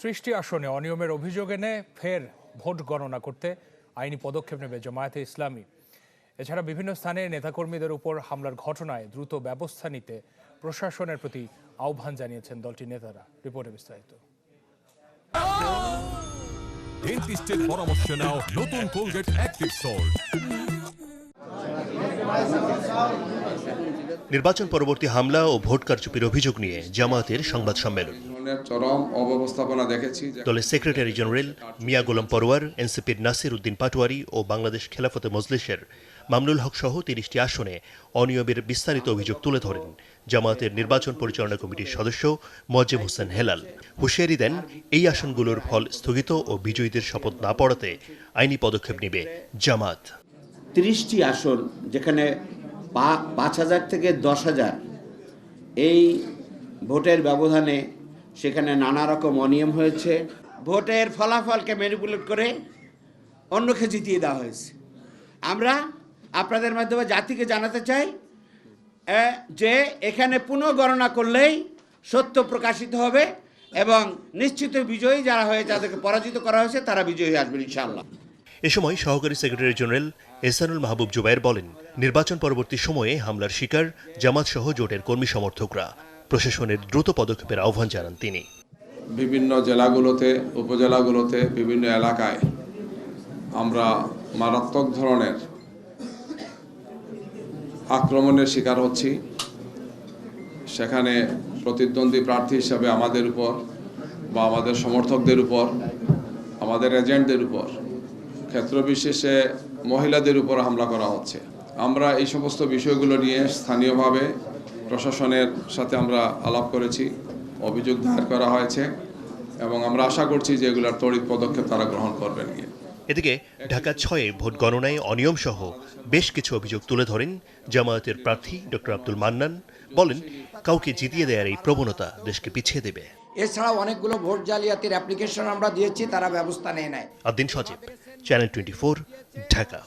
৩০টি আসনে অনিয়মের অভিযোগ এনে ফের ভোট গণনা করতে আইনি পদক্ষেপ নেবে জামায়াতে ইসলামী। এছাড়া বিভিন্ন স্থানে নেতাকর্মীদের উপর হামলার ঘটনায় দ্রুত ব্যবস্থা নিতে প্রশাসনের প্রতি আহ্বান জানিয়েছেন দলটির নেতারা। রিপোর্টে বিস্তারিত। ডেন্টিস্টের পরামর্শ নাও নতুন কোলগেট অ্যাক্টিভ সল্ট। নির্বাচন পরবর্তী হামলা ও ভোট কারচুপির অভিযোগ নিয়ে জামায়াতের সংবাদ সম্মেলন। চরম অব্যবস্থাপনা দেখেছি। দলের সেক্রেটারি জেনারেল মিয়া গোলাম পরোয়ার, এনসিপির নাসির উদ্দিন পাটোয়ারি ও বাংলাদেশ খেলাফতে মজলিসের মামুনুল হক সহ ৩০টি আসনে অনিয়মের বিস্তারিত অভিযোগ তুলে ধরেন জামায়াতের নির্বাচন পরিচালনা কমিটির সদস্য মোয়াজ্জেম হোসেন হেলাল। হুঁশিয়ারি দেন, এই আসনগুলোর ফল স্থগিত ও বিজয়ীদের শপথ না পড়াতে আইনি পদক্ষেপ নেবে জামায়াত। ৩০টি আসন, যেখানে ৫,০০০ থেকে ১০,০০০ এই ভোটের ব্যবধানে সেখানে নানা রকম অনিয়ম হয়েছে। ভোটের ফলাফলকে ম্যানিপুলেট করে অন্যকে জিতিয়ে দেওয়া হয়েছে। আমরা আপনাদের মাধ্যমে জাতিকে জানাতে চাই যে এখানে পুনঃগণনা করলেই সত্য প্রকাশিত হবে এবং নিশ্চিত বিজয়ী যারা হয়ে যাদেরকে পরাজিত করা হয়েছে তারা বিজয়ী আসবেন ইনশাআল্লাহ। এ সময় সহকারী সেক্রেটারি জেনারেল এহসানুল মাহবুব জুবায়ের বলেন, নির্বাচন পরবর্তী সময়ে হামলার শিকার জামাত সহ জোটের কর্মী সমর্থকরা। প্রশাসনের দ্রুত পদক্ষেপের আহ্বান জানান তিনি। বিভিন্ন জেলাগুলোতে, উপজেলাগুলোতে, বিভিন্ন এলাকায় আমরা মারাত্মক ধরনের আক্রমণের শিকার হচ্ছি। সেখানে প্রতিদ্বন্দ্বী প্রার্থী হিসাবে আমাদের উপর বা আমাদের সমর্থকদের উপর, আমাদের এজেন্টদের উপর, ক্ষেত্রবিশেষে মহিলাদের উপর হামলা করা হচ্ছে। আমরা এই সমস্ত বিষয়গুলো নিয়ে স্থানীয়ভাবে প্রশাসনের সাথে আমরা আলাপ করেছি, অভিযোগ দায়ের করা হয়েছে এবং আমরা আশা করছি যে এগুলোর তড়িৎ পদক্ষেপ তারা গ্রহণ করবেন। এদিকে ঢাকা ৬-এ ভোট গণনায় অনিয়ম সহ বেশ কিছু অভিযোগ তুলে ধরেন জামায়াতের প্রার্থী ডক্টর আব্দুল মান্নান। বলেন, কাউকে জিতিয়ে দেওয়ার এই প্রবণতা দেশকে পিছিয়ে দেবে। এছাড়াও অনেকগুলো ভোট জালিয়াতির অ্যাপ্লিকেশন আমরা দিয়েছি, তারা ব্যবস্থা নেয় নাই। আদ্দিন সজীব, চ্যানেল 24, ঢাকা।